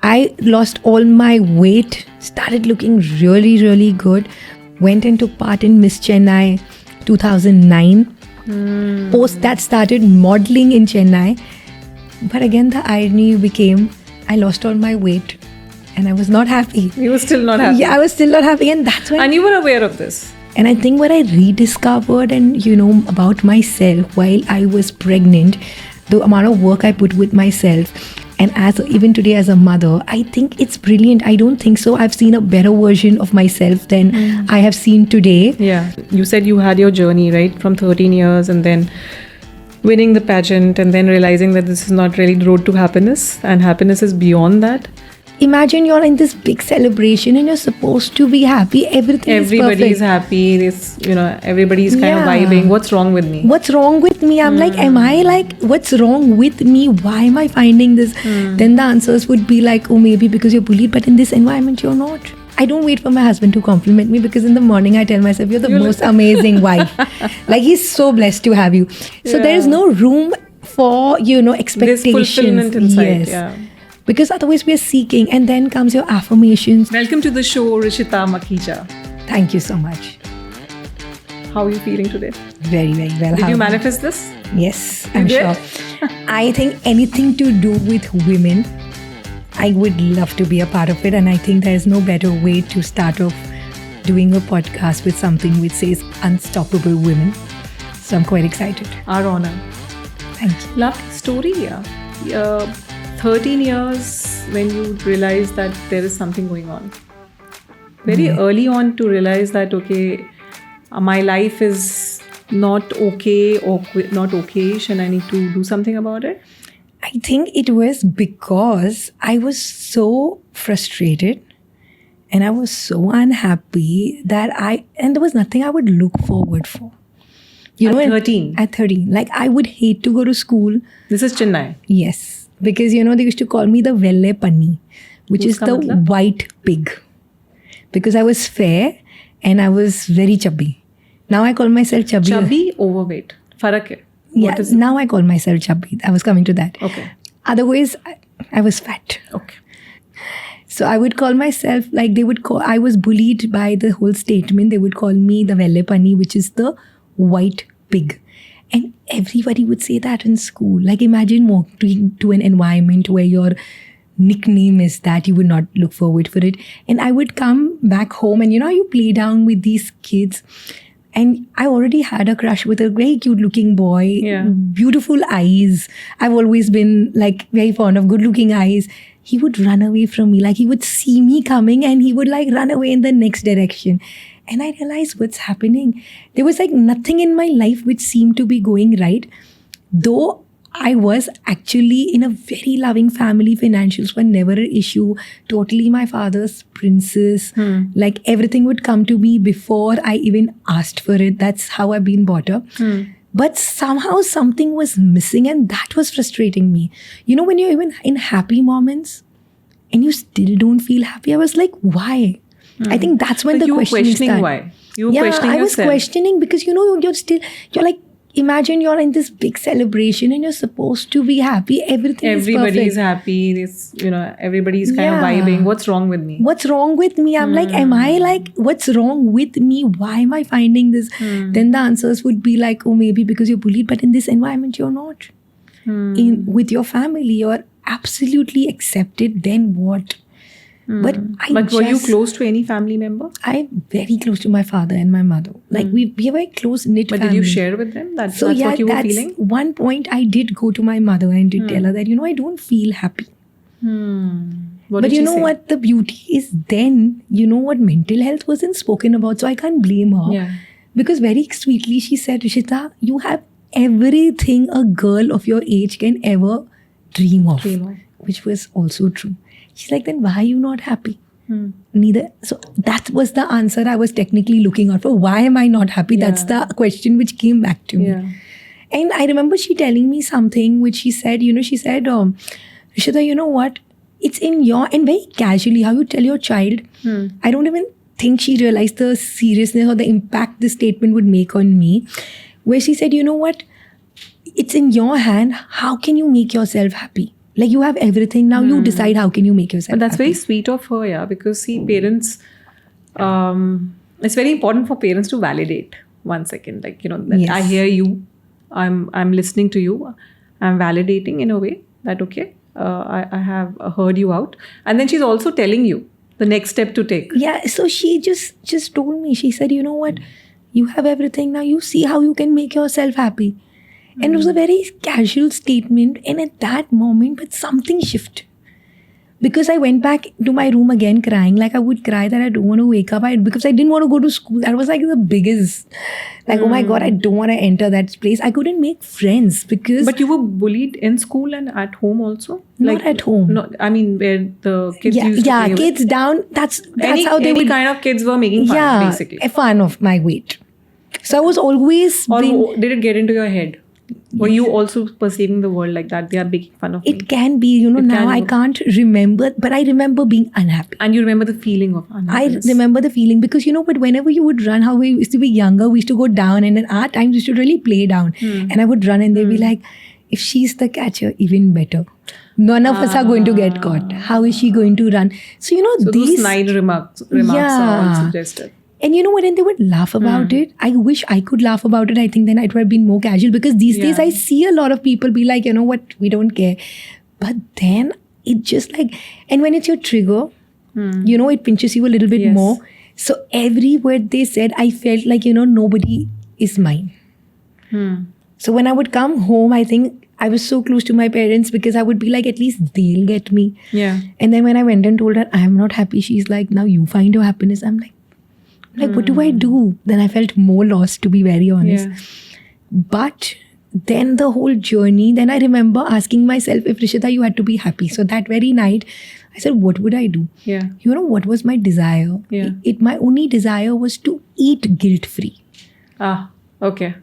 I lost all my weight, started looking really, really good, went and took part in Miss Chennai 2009. Post that, started modeling in Chennai. But again, the irony became I lost all my weight and I was not happy. You were still not happy? Yeah, I was still not happy. And that's when... And you were aware of this? And I think what I rediscovered and, about myself while I was pregnant, the amount of work I put with myself, and even today as a mother, I think it's brilliant. I don't think so. I've seen a better version of myself than I have seen today. Yeah. You said you had your journey, right? From 13 years and then winning the pageant and then realizing that this is not really the road to happiness and happiness is beyond that. Imagine you're in this big celebration and you're supposed to be happy. Everybody is happy. This, everybody's kind of vibing. What's wrong with me? What's wrong with me? I'm like, am I like, what's wrong with me? Why am I finding this? Then the answers would be like, oh, maybe because you're bullied, but in this environment, you're not. I don't wait for my husband to compliment me because in the morning I tell myself, you're the most amazing wife. Like, he's so blessed to have you. So there is no room for, expectations. This fulfillment inside. Yes. Because otherwise we are seeking, and then comes your affirmations. Welcome to the show, Rishita Makhija. Thank you so much. How are you feeling today? Very, very well. Did you manifest this? Yes, I'm sure. I think anything to do with women, I would love to be a part of it. And I think there's no better way to start off doing a podcast with something which says unstoppable women. So I'm quite excited. Our honor. Thank you. Lovely story, yeah. 13 years when you realize that there is something going on. Very early on to realize that, okay, my life is not okay or not okayish and I need to do something about it. I think it was because I was so frustrated and I was so unhappy that and there was nothing I would look forward for. At 13? At 13. Like, I would hate to go to school. This is Chennai? Yes. Because, they used to call me the Velle Panni, which is the white pig. Because I was fair and I was very chubby. Now I call myself chubby. Chubby, overweight. Farak hai. Yeah, now I call myself chubby. I was coming to that. Okay. Otherwise, I was fat. Okay. So I would call myself, like I was bullied by the whole statement. They would call me the Velle Panni, which is the white pig. And everybody would say that in school. Like, imagine walking to an environment where your nickname is that, you would not look forward for it. And I would come back home and you play down with these kids. And I already had a crush with a very cute looking boy, beautiful eyes. I've always been like very fond of good looking eyes. He would run away from me. Like, he would see me coming and he would like run away in the next direction. And I realized what's happening. There was like nothing in my life which seemed to be going right. Though I was actually in a very loving family. Financials were never an issue. Totally my father's princess. Like, everything would come to me before I even asked for it. That's how I've been brought up. But somehow something was missing and that was frustrating me. When you're even in happy moments and you still don't feel happy, I was like, why? I think that's when but the questioning started. You were questioning why? You were questioning yourself. I was questioning because, you're like, imagine you're in this big celebration and you're supposed to be happy. Everybody is happy. This, everybody's kind of vibing. What's wrong with me? What's wrong with me? I'm like, am I like, what's wrong with me? Why am I finding this? Then the answers would be like, oh, maybe because you're bullied, but in this environment, you're not. With your family, you're absolutely accepted. Then what? But were you close to any family member? I'm very close to my father and my mother. Like, we are very close-knit family. But did you share with them? That's what you were feeling? One point I did go to my mother and did tell her that, I don't feel happy. What but did she say? What the beauty is then, what mental health wasn't spoken about. So I can't blame her. Yeah. Because very sweetly she said, Rishita, you have everything a girl of your age can ever dream of. Which was also true. She's like, then why are you not happy? Neither. So that was the answer I was technically looking out for. Why am I not happy? That's the question which came back to me. And I remember she telling me something which she said, Rishita, what? It's in and very casually, how you tell your child. I don't even think she realized the seriousness or the impact this statement would make on me. Where she said, what? It's in your hand. How can you make yourself happy? Like you have everything now. You decide how can you make yourself. But that's happy. very sweet of her, yeah. Because see, parents, it's very important for parents to validate 1 second. Like, that Yes. I hear you, I'm listening to you, I'm validating in a way that okay, I have heard you out, and then she's also telling you the next step to take. Yeah, so she just told me, she said, you know what, you have everything now, you see how you can make yourself happy. And it was a very casual statement, and at that moment, but something shifted. Because I went back to my room again crying, like I would cry that I don't want to wake up, because I didn't want to go to school. That was like the biggest, like, oh my God, I don't want to enter that place. I couldn't make friends because... But you were bullied in school and at home also? Not at home. No, I mean, where the kids yeah, used to yeah, play with. kids down, that's Any, how they any would... kind of kids were making fun, basically. a fun of my weight. So I was always Or being... did it get into your head? Were you also perceiving the world like that? They are making fun of me. It can be, now I can't remember, but I remember being unhappy. And you remember the feeling of unhappiness. I remember the feeling because, but whenever you would run, how we used to be younger, we used to go down, and at our times we used to really play down. And I would run and they'd be like, if she's the catcher, even better. None of us are going to get caught. How is she going to run? So, So these... those snide remarks are all suggested. And you know what? And they would laugh about it. I wish I could laugh about it. I think then it would have been more casual, because these days I see a lot of people be like, you know what, we don't care. But then it just like, and when it's your trigger, it pinches you a little bit more. So every word they said, I felt like, nobody is mine. So when I would come home, I think I was so close to my parents because I would be like, at least they'll get me. Yeah. And then when I went and told her, I'm not happy, she's like, now you find your happiness. I'm like, what do I do? Then I felt more lost, to be very honest. Yeah. But then the whole journey, then I remember asking myself, if Rishita, you had to be happy. So that very night, I said, what would I do? Yeah. What was my desire? Yeah. My only desire was to eat guilt-free. Okay.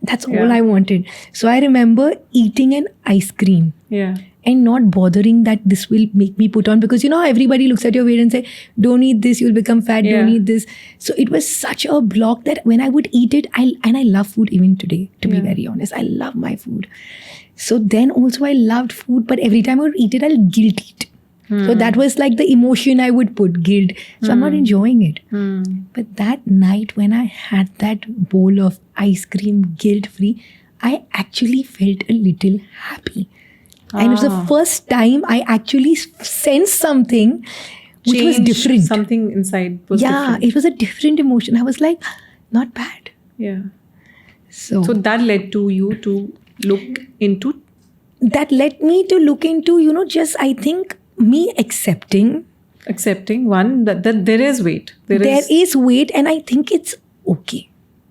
That's all I wanted. So I remember eating an ice cream. Yeah. And not bothering that this will make me put on, because how everybody looks at your weight and say, don't eat this, you'll become fat, don't eat this. So it was such a block that when I would eat it, I love food even today, to be very honest. I love my food. So then also I loved food, but every time I would eat it, I'll guilt eat. So that was like the emotion I would put, guilt. So I'm not enjoying it. But that night when I had that bowl of ice cream guilt-free, I actually felt a little happy. And it was the first time I actually sensed something which was different. Something inside was different. It was a different emotion. I was like, not bad. Yeah. So that led to you to look into... That led me to look into, just I think me accepting. Accepting, one, that there is weight. There is weight, and I think it's okay.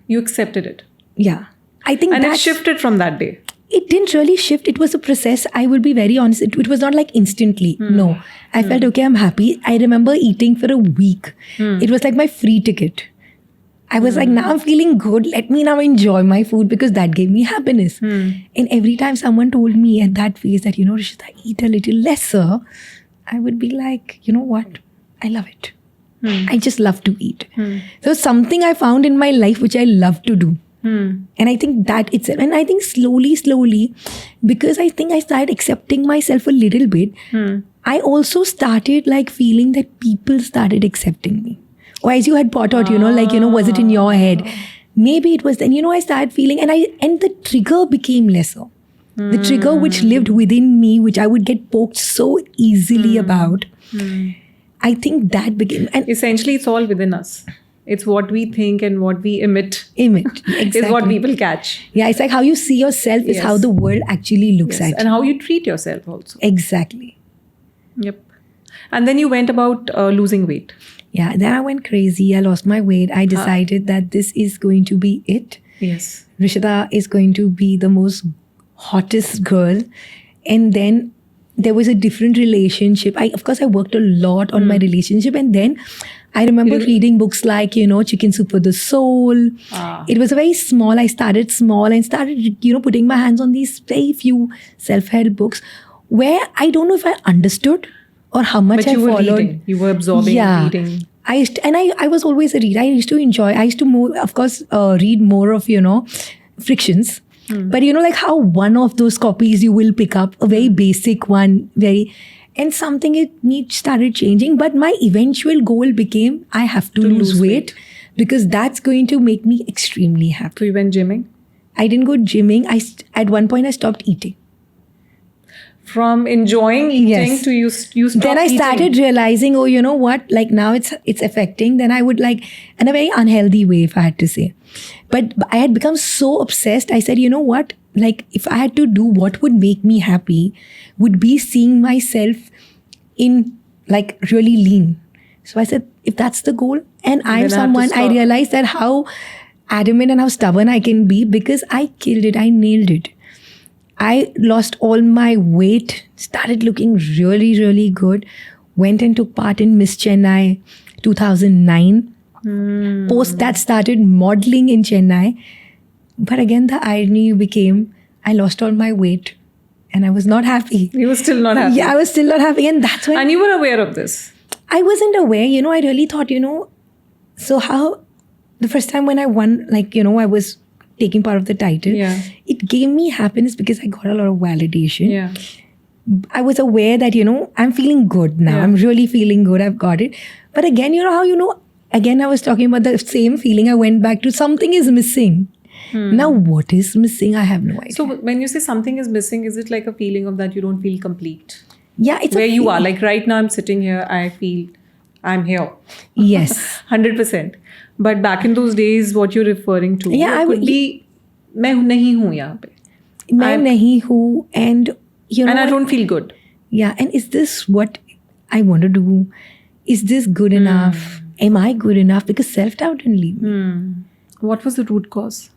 You accepted it. Yeah. I think and it shifted from that day. It didn't really shift. It was a process. I will be very honest. It was not like instantly. No. I felt, okay, I'm happy. I remember eating for a week. It was like my free ticket. I was like, now I'm feeling good. Let me now enjoy my food, because that gave me happiness. And every time someone told me at that phase that, Rishita, eat a little lesser, I would be like, you know what? I love it. I just love to eat. So something I found in my life which I love to do. And I think that itself, and I think slowly, because I think I started accepting myself a little bit, I also started like feeling that people started accepting me. Or as you had brought out, was it in your head? Maybe it was then, I started feeling, and the trigger became lesser. The trigger which lived within me, which I would get poked so easily about, I think that became... And essentially, it's all within us. It's what we think and what we emit. Exactly. Is what people catch. Yeah, it's like how you see yourself is how the world actually looks at you. And how you treat yourself also. Exactly. Yep. And then you went about losing weight. Yeah, then I went crazy. I lost my weight. I decided that this is going to be it. Yes. Rishita is going to be the most hottest girl. And then there was a different relationship. Of course, I worked a lot on my relationship. And then I remember reading books like, Chicken Soup for the Soul. It was a very small, I started small and started, putting my hands on these very few self-help books where I don't know if I understood or how much I followed. Reading. You were absorbing, reading. I was always a reader. I used to enjoy. I used to more, of course, read more of, frictions. But like how one of those copies you will pick up, a very basic one, and something it started changing. But my eventual goal became I have to lose weight because that's going to make me extremely happy. So you went gymming? I didn't go gymming. At one point I stopped eating. From enjoying eating to you stopped Then I started eating. realizing, oh, you know what? Like now it's affecting. Then I would like, in a very unhealthy way, if I had to say. But I had become so obsessed. I said, you know what? Like if I had to do what would make me happy, would be seeing myself in like really lean. So I said, if that's the goal, and I'm someone, I realized that how adamant and how stubborn I can be because I killed it. I nailed it. I lost all my weight, started looking really, really good, went and took part in Miss Chennai 2009. Post that started modeling in Chennai. But again, the irony became I lost all my weight and I was not happy. You were still not happy? Yeah, I was still not happy. And that's when... And you were aware of this? I wasn't aware. I really thought, so how... The first time when I won, I was taking part of the title, it gave me happiness because I got a lot of validation. Yeah. I was aware that, I'm feeling good now. I'm really feeling good. I've got it. But again, again, I was talking about the same feeling. I went back to something is missing. Now, what is missing? I have no idea. So when you say something is missing, is it like a feeling of that you don't feel complete? Yeah, it's where you are. Like right now, I'm sitting here. I feel I'm here. Yes. 100%. But back in those days, what you're referring to, it could be, मैं नहीं हूँ यहाँ पे. मैं नहीं हूँ, and and I don't feel good. Yeah, and is this what I want to do? Is this good enough? Am I good enough? Because self-doubt didn't leave me. What was the root cause?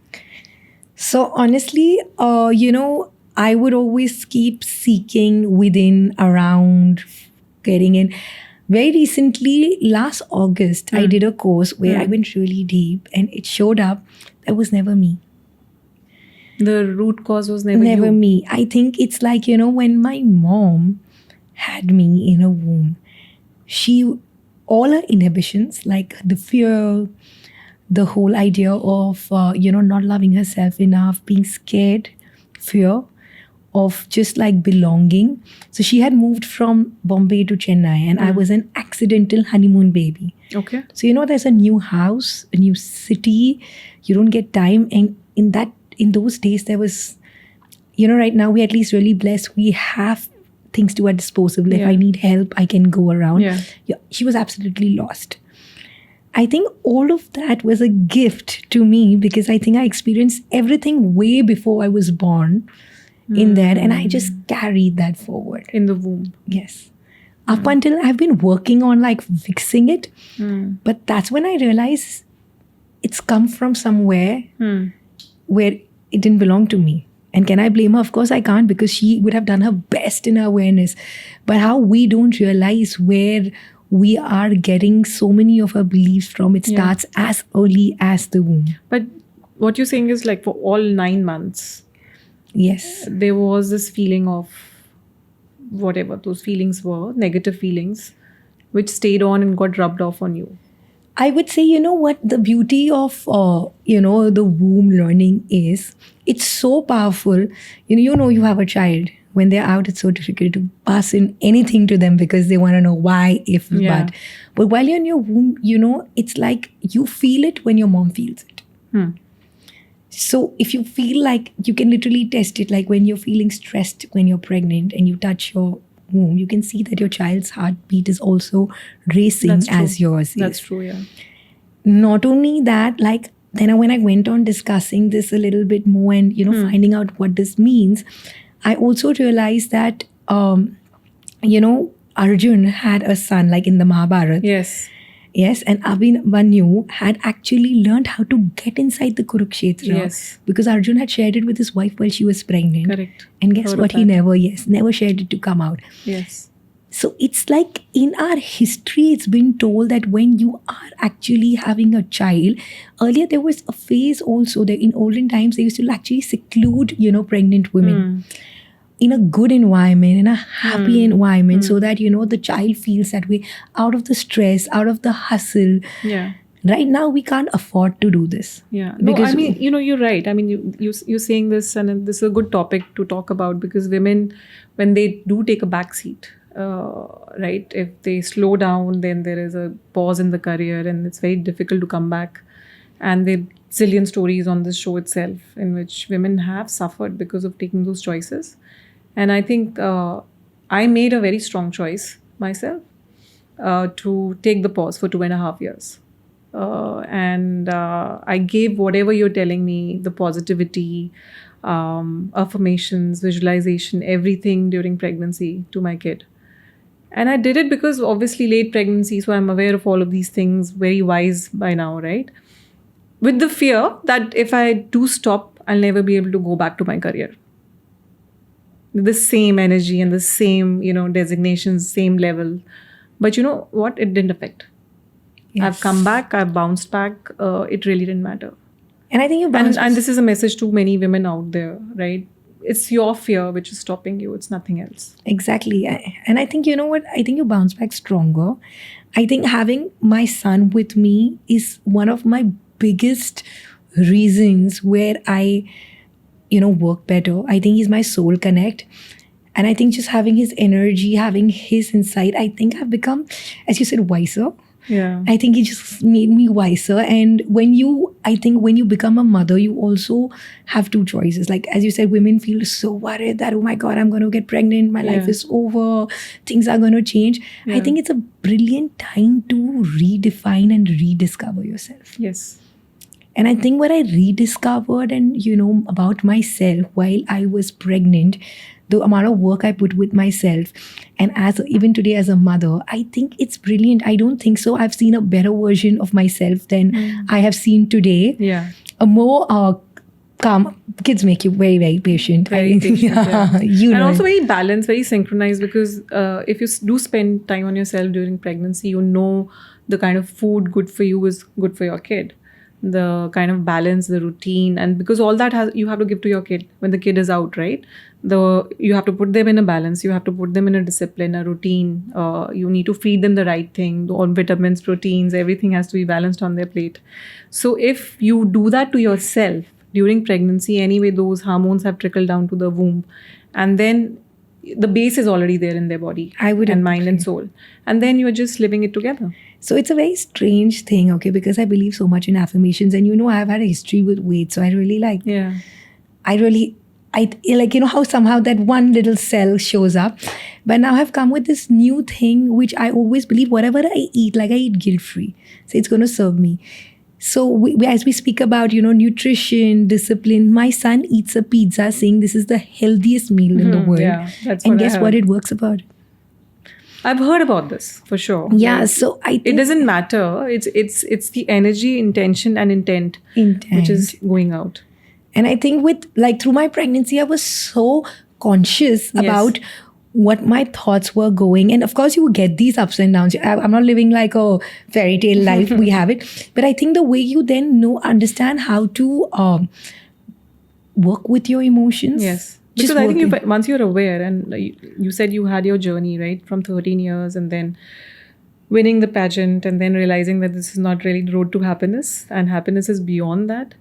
So honestly, I would always keep seeking within, around, getting in. Very recently, last August, I did a course where I went really deep and it showed up that was never me. The root cause was never you? Me. I think it's like, when my mom had me in a womb, all her inhibitions, like the fear, the whole idea of, not loving herself enough, being scared, fear of just like belonging. So she had moved from Bombay to Chennai and I was an accidental honeymoon baby. Okay. So, there's a new house, a new city, you don't get time. And in those days, there was, right now we're at least really blessed. We have things to our disposal. If I need help, I can go around. Yeah. She was absolutely lost. I think all of that was a gift to me because I think I experienced everything way before I was born in there. And I just carried that forward. In the womb. Yes. Up until I've been working on like fixing it. But that's when I realized it's come from somewhere where it didn't belong to me. And can I blame her? Of course I can't because she would have done her best in her awareness. But how we don't realize where we are getting so many of our beliefs from, it starts as early as the womb. But what you're saying is like for all 9 months, yes, there was this feeling of whatever those feelings were, negative feelings, which stayed on and got rubbed off on you. I would say, what the beauty of, the womb learning is, it's so powerful. You have a child. When they're out, it's so difficult to pass in anything to them because they want to know why, if, but. But while you're in your womb, it's like you feel it when your mom feels it. So if you feel like you can literally test it, like when you're feeling stressed when you're pregnant and you touch your womb, you can see that your child's heartbeat is also racing as yours is. That's true, yeah. Not only that, like then when I went on discussing this a little bit more and, finding out what this means, I also realized that, Arjun had a son like in the Mahabharata. Yes. Yes, and Abhimanyu had actually learned how to get inside the Kurukshetra. Yes. Because Arjun had shared it with his wife while she was pregnant. Correct. And guess what? He never shared it to come out. Yes. So it's like in our history, it's been told that when you are actually having a child, earlier there was a phase also that in olden times, they used to actually seclude, pregnant women in a good environment, in a happy environment so that, the child feels that way out of the stress, out of the hustle. Yeah. Right now, we can't afford to do this. Yeah. No, Because I mean, you're right. I mean, you're saying this, and this is a good topic to talk about, because women, when they do take a back seat, right, if they slow down, then there is a pause in the career, and it's very difficult to come back. And there are zillion stories on this show itself in which women have suffered because of taking those choices. And I think I made a very strong choice myself to take the pause for 2.5 years. And I gave whatever you're telling me, the positivity, affirmations, visualization, everything during pregnancy to my kid. And I did it because obviously late pregnancy, so I'm aware of all of these things, very wise by now, right? With the fear that if I do stop, I'll never be able to go back to my career. The same energy and the same, designations, same level. But you know what? It didn't affect. Yes. I've come back, I've bounced back. It really didn't matter. And I think you And this is a message to many women out there, right? It's your fear which is stopping you. It's nothing else. Exactly. And I think, you know what? I think you bounce back stronger. I think having my son with me is one of my biggest reasons where I, work better. I think he's my soul connect. And I think just having his energy, having his insight, I think I've become, as you said, wiser. Yeah. I think it just made me wiser. And when you become a mother, you also have two choices. Like, as you said, women feel so worried that, oh my God, I'm going to get pregnant. My life is over. Things are going to change. Yeah. I think it's a brilliant time to redefine and rediscover yourself. Yes. And I think what I rediscovered and, about myself while I was pregnant, the amount of work I put with myself, and even today as a mother, I think it's brilliant. I don't think so. I've seen a better version of myself than I have seen today. Yeah. A more calm. Kids make you very, very patient. Very patient, yeah. And also very balanced, very synchronized, because if you do spend time on yourself during pregnancy, you know the kind of food good for you is good for your kid. The kind of balance, the routine, and because all that you have to give to your kid when the kid is out, right? You have to put them in a balance, you have to put them in a discipline, a routine. You need to feed them the right thing, all vitamins, proteins, everything has to be balanced on their plate. So if you do that to yourself during pregnancy, anyway, those hormones have trickled down to the womb, and then the base is already there in their body, and mind and soul, and then you're just living it together. So it's a very strange thing, okay, because I believe so much in affirmations, and I've had a history with weight, so I really like. Yeah. I like, how somehow that one little cell shows up. But now I've come with this new thing, which I always believe whatever I eat, like I eat guilt-free. So it's going to serve me. So as we speak about, nutrition, discipline, my son eats a pizza saying this is the healthiest meal in the world. Yeah, that's and what guess what it works about? I've heard about this for sure. Yeah, right? so I think it doesn't matter. It's the energy, intention, and intent which is going out. And I think through my pregnancy, I was so conscious about what my thoughts were going. And of course, you get these ups and downs. I'm not living like a fairy tale life. We have it. But I think the way you then understand how to work with your emotions. Yes. Because I think once you're aware, and you said you had your journey, right, from 13 years and then winning the pageant and then realizing that this is not really the road to happiness, and happiness is beyond that.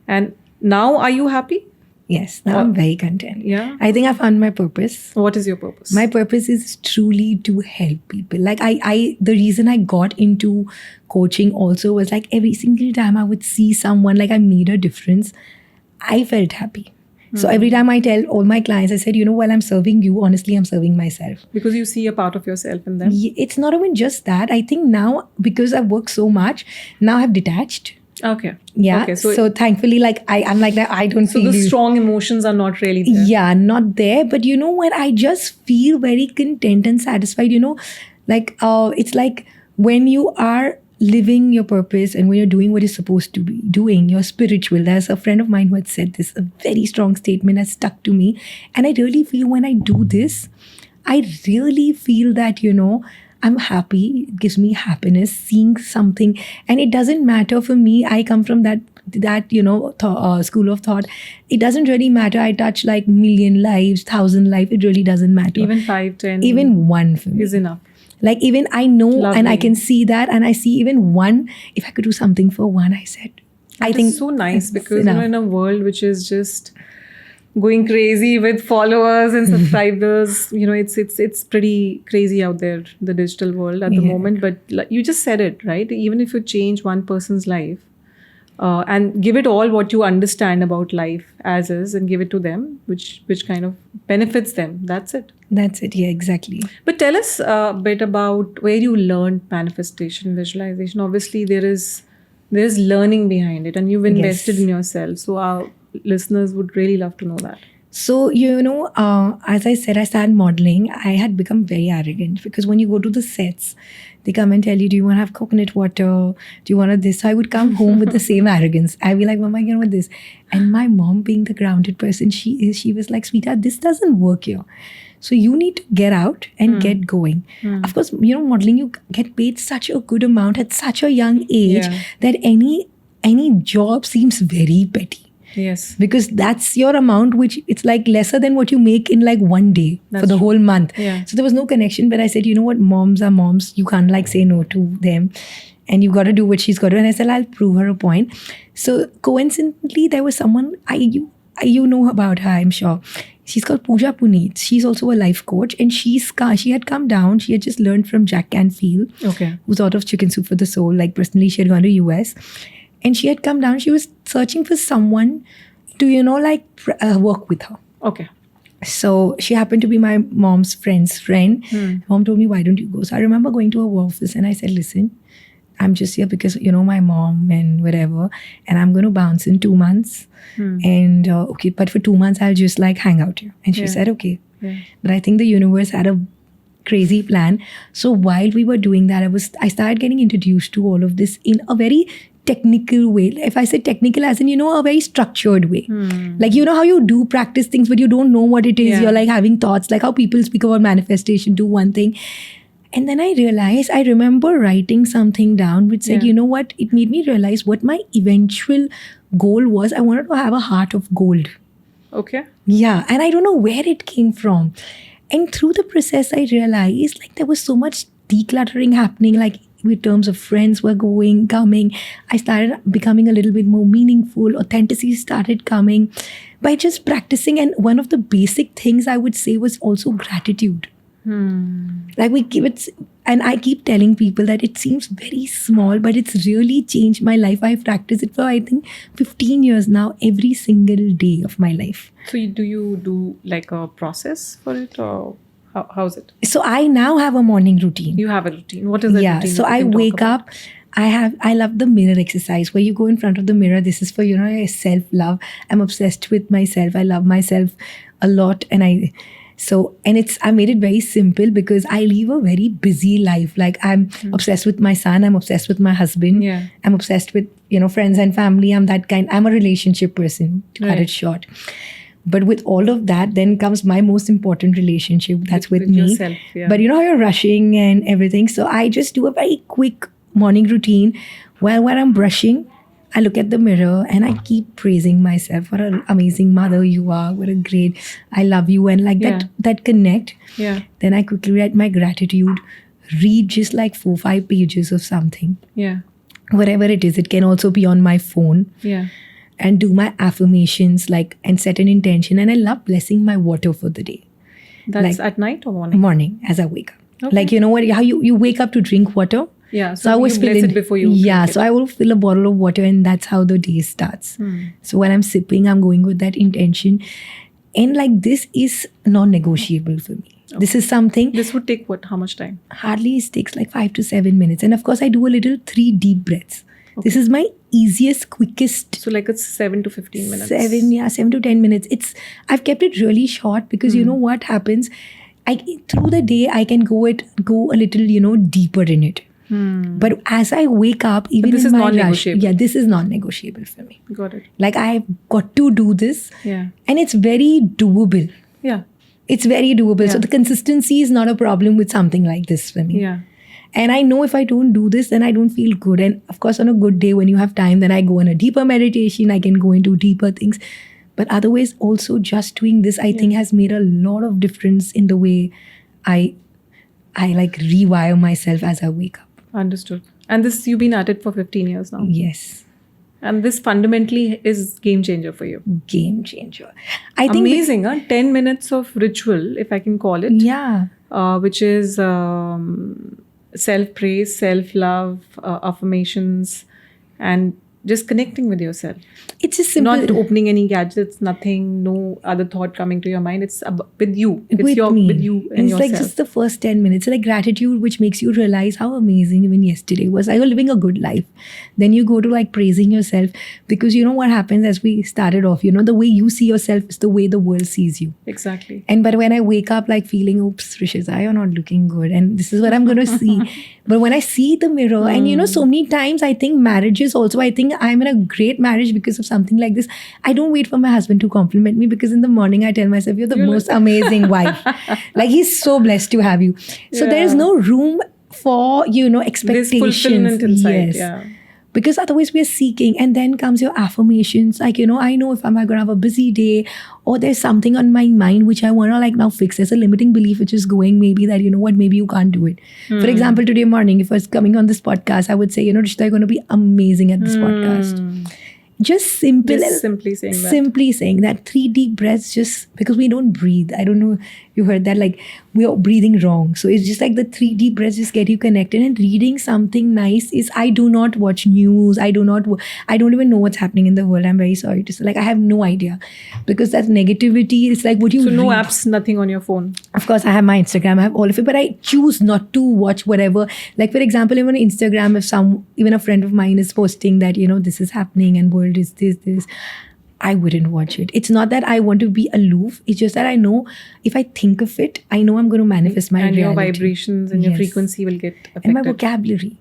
And now, are you happy? Yes, now I'm very content. Yeah. I think I found my purpose. What is your purpose? My purpose is truly to help people. Like the reason I got into coaching also was like every single time I would see someone, like I made a difference, I felt happy. So every time I tell all my clients, I said, while I'm serving you, honestly, I'm serving myself. Because you see a part of yourself in them. It's not even just that. I think now, because I've worked so much, now I've detached. Okay. Yeah. Okay, so thankfully, like I'm like that. I don't feel. So the strong emotions are not really there. Yeah, not there. But you know what? I just feel very content and satisfied. It's like when you are living your purpose and when you're doing what you're supposed to be doing, you're spiritual. There's a friend of mine who had said this, a very strong statement that stuck to me. And I really feel when I do this, I really feel that, I'm happy. It gives me happiness seeing something. And it doesn't matter for me. I come from that school of thought. It doesn't really matter. I touch like 1,000,000 lives, 1,000 lives. It really doesn't matter. Even 5, 10. Even one for me is enough. Like even I know and I Lovely. can see that, and I see even one, if I could do something for one, I said, I think It's so nice it's because enough. in a world which is just going crazy with followers and subscribers, it's pretty crazy out there, the digital world at the Yeah. moment. But like, you just said it, right? Even if you change one person's life and give it all what you understand about life as is, and give it to them, which kind of benefits them. That's it. That's it. Yeah, exactly. But tell us a bit about where you learned manifestation, visualization. Obviously, there's learning behind it, and you've invested Yes. in yourself. So our listeners would really love to know that. So, as I said, I started modeling. I had become very arrogant because when you go to the sets, they come and tell you, do you want to have coconut water? Do you want this? So I would come home with the same arrogance. I'd be like, Mama, you know what this? And my mom, being the grounded person she was like, sweetheart, this doesn't work here. So you need to get out and get going. Of course, modeling, you get paid such a good amount at such a young age Yeah. that any job seems very petty. Yes. Because that's your amount, which it's like lesser than what you make in like one day for That's the true. whole month. Yeah. So there was no connection. But I said, you know what, moms are moms. You can't like say no to them. And you got to do what she's got to do. And I said, I'll prove her a point. So coincidentally, there was someone, you know about her, I'm sure. She's called Pooja Puneet. She's also a life coach. And she had come down. She had just learned from Jack Canfield, Okay. who's out of Chicken Soup for the Soul. Like personally, she had gone to US. And she had come down. She was searching for someone to, work with her. Okay. So she happened to be my mom's friend's friend. Mom told me, why don't you go? So I remember going to her office and I said, listen, I'm just here because, my mom and whatever. And I'm going to bounce in 2 months. And okay, but for 2 months, I'll just like hang out here. And she Yeah. said, okay. Yeah. But I think the universe had a crazy plan. So while we were doing that, I started getting introduced to all of this in a very technical way. If I say technical, as in, a very structured way. Like, how you do practice things, but you don't know what it is. Yeah. You're like having thoughts, like how people speak about manifestation, do one thing. And then I realized, I remember writing something down which said, Yeah. you know what? It made me realize what my eventual goal was. I wanted to have a heart of gold. Okay. Yeah, and I don't know where it came from. And through the process, I realized like there was so much decluttering happening, like with terms of friends were going, coming. I started becoming a little bit more meaningful. Authenticity started coming by just practicing. And one of the basic things I would say was also gratitude. Like we give it, and I keep telling people that it seems very small, but it's really changed my life. I've practiced it for I think 15 years now, every single day of my life. So do you do like a process for it, or how's it? So I now have a morning routine. You have a routine. What is that Yeah, routine? so if you I can talk wake about? up. I love the mirror exercise where you go in front of the mirror. This is for self-love. I'm obsessed with myself. I love myself a lot, and I made it very simple because I live a very busy life. Like I'm obsessed with my son. I'm obsessed with my husband. Yeah. I'm obsessed with friends and family. I'm that kind. I'm a relationship person, to cut Right. it short. But with all of that, then comes my most important relationship. That's with me. yourself. Yeah. But you know how you're rushing and everything. So I just do a very quick morning routine where when I'm brushing, I look at the mirror and I keep praising myself. What an amazing mother you are. What a great, I love you. And like Yeah. that connect. Yeah. Then I quickly write my gratitude, read just like 4-5 pages of something. Yeah. Whatever it is, it can also be on my phone. Yeah. And do my affirmations and set an intention. And I love blessing my water for the day. That's Like- at night or morning? Morning as I wake up. Okay. Like, you know what, how you wake up to drink water. Yeah. So I always you fill bless in, it before you. yeah. drink So it. I will fill a bottle of water, and that's how the day starts. So when I'm sipping, I'm going with that intention, and like this is non-negotiable for me. This is something This would take what? How much time? hardly it takes like 5 to 7 minutes, and of course I do a little 3 deep breaths. This is my easiest, quickest. So like it's 7 to 15 minutes. 7 to 10 minutes. I've kept it really short because you know what happens. Through the day I can go a little deeper in it. But as I wake up, even this in is my rush, non-negotiable. yeah, this is non-negotiable for me. Got it. Like I've got to do this, Yeah. and it's very doable. Yeah. It's very doable. So Yeah. the consistency is not a problem with something like this for me. Yeah. And I know if I don't do this, then I don't feel good. And of course, on a good day, when you have time, then I go on a deeper meditation. I can go into deeper things. But otherwise, also just doing this, I think has made a lot of difference in the way I like rewire myself as I wake up. Understood. And this, you've been at it for 15 years now. Yes. And this fundamentally is game changer for you. Game changer. I think Amazing, huh? 10 minutes of ritual, if I can call it. Yeah. Which is self-praise, self-love, affirmations, and just connecting with yourself. It's just simple. Not opening any gadgets, nothing, no other thought coming to your mind. It's with you. It's with me. With you and it's yourself. like just the first 10 minutes. Like gratitude, which makes you realize how amazing even yesterday was. I was living a good life. Then you go to like praising yourself, because you know what happens as we started off, you know, the way you see yourself is the way the world sees you. Exactly. And but when I wake up like feeling, oops, Rishita, you're not looking good. And this is what I'm going to see. But when I see the mirror, and you know, so many times I think marriages also, I think I'm in a great marriage because of something like this. I don't wait for my husband to compliment me, because in the morning I tell myself, you're the most amazing wife. Like he's so blessed to have you. So there is no room for, you know, expectations. This fulfillment inside. Yes. Yeah. Because otherwise we are seeking, and then comes your affirmations. Like, you know, I know if I'm going to have a busy day, or there's something on my mind which I want to like now fix. There's a limiting belief which is going, maybe that, you know what, maybe you can't do it. For example, today morning, if I was coming on this podcast, I would say, you know, Rishita, you're going to be amazing at this podcast. Just simply saying that. Simply saying that. 3 deep breaths, just because we don't breathe. I don't know if you heard that, like we are breathing wrong. So it's just like the 3 deep breaths just get you connected. And reading something nice is, I do not watch news. I don't even know what's happening in the world. I'm very sorry to say. Like I have no idea, because that negativity is like what you So no read. apps, nothing on your phone. Of course, I have my Instagram, I have all of it, but I choose not to watch whatever. Like for example, even on Instagram, if even a friend of mine is posting that, you know, this is happening and world is this, I wouldn't watch it. It's not that I want to be aloof. It's just that I know if I think of it, I know I'm going to manifest my reality. And your vibrations and your frequency will get affected. And my vocabulary.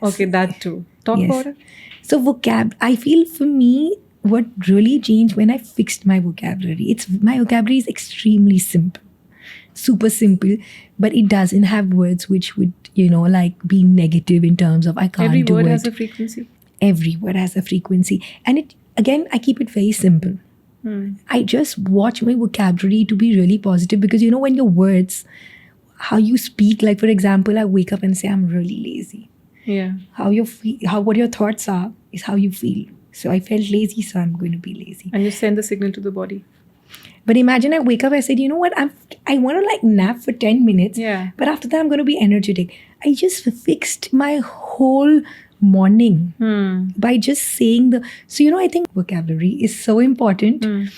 Okay, that too. Talk about it. So I feel for me, what really changed when I fixed my vocabulary. My vocabulary is extremely simple. Super simple, but it doesn't have words which would, you know, like be negative in terms of I can't do it. Every word has a frequency. Every word has a frequency. And it, again, I keep it very simple. I just watch my vocabulary to be really positive, because you know, when your words, how you speak, like for example, I wake up and say I'm really lazy. Yeah. What your thoughts are is how you feel. So I felt lazy, so I'm going to be lazy. And you send the signal to the body. But imagine I wake up, I said, you know what, I want to like nap for 10 minutes. Yeah. But after that, I'm going to be energetic. I just fixed my whole morning by just saying so, you know, I think vocabulary is so important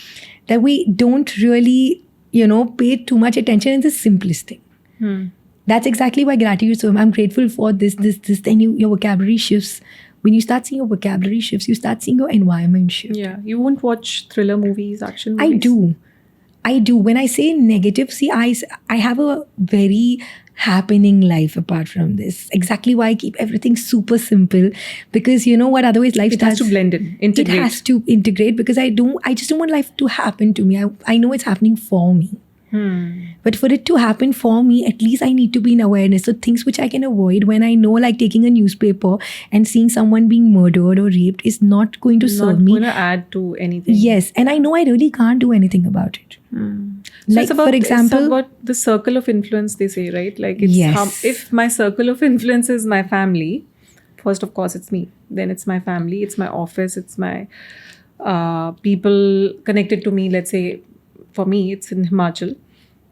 that we don't really, you know, pay too much attention in the simplest thing. That's exactly why gratitude. So I'm grateful for this. Then your vocabulary shifts. When you start seeing your vocabulary shifts, you start seeing your environment shift. Yeah. You won't watch thriller movies, action movies? I do. When I say negative, see, I have a very happening life apart from this. Exactly why I keep everything super simple, because you know what, otherwise life has to blend in, integrate. It has to integrate, because I just don't want life to happen to me. I know it's happening for me. But for it to happen for me, at least I need to be in awareness. So things which I can avoid, when I know, like taking a newspaper and seeing someone being murdered or raped is not going to serve me. Not going to add to anything. Yes. And I know I really can't do anything about it. So like for example, it's about the circle of influence, they say, right? Like it's if my circle of influence is my family, first of course it's me. Then it's my family, it's my office, it's my people connected to me. Let's say for me, it's in Himachal.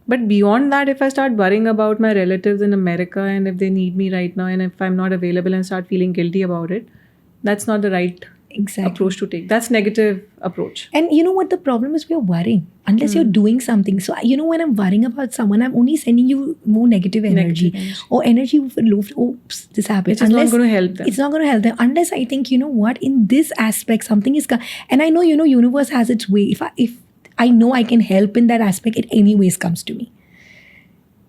But beyond that, if I start worrying about my relatives in America and if they need me right now and if I'm not available and start feeling guilty about it, that's not the right approach to take. That's negative approach. And you know what the problem is? We're worrying unless you're doing something. So, you know, when I'm worrying about someone, I'm only sending you more negative energy. Or energy for low. Oops, this happened. It's not going to help them. It's not going to help them unless I think, you know what, in this aspect, something is... And I know, you know, universe has its way. If I know I can help in that aspect, it anyways comes to me.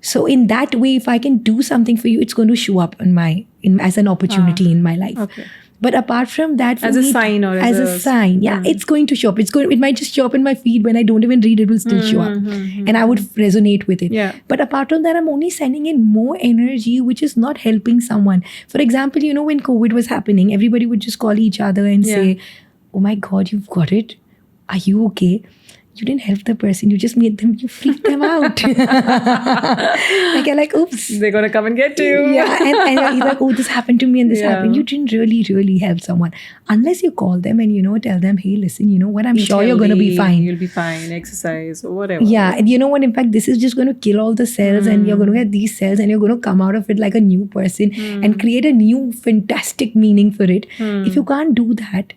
So in that way, if I can do something for you, it's going to show up as an opportunity in my life. Okay. But apart from that, as a sign or as a sign, it's going to show up. It might just show up in my feed when I don't even read. It will still show up, and I would resonate with it. Yeah. But apart from that, I'm only sending in more energy, which is not helping someone. For example, you know, when COVID was happening, everybody would just call each other and say, "Oh my God, you've got it. Are you okay?" you didn't help the person. You just made them, you freaked them out. Like, you're like, oops. They're going to come and get you. Yeah, and you're like, oh, this happened to me and this Yeah. happened. You didn't really help someone. Unless you call them and, tell them, hey, listen, you know what, I'm sure you're going to be fine. You'll be fine. Exercise or whatever. Yeah, and you know what, in fact, this is just going to kill all the cells and you're going to get these cells and you're going to come out of it like a new person and create a new fantastic meaning for it. If you can't do that,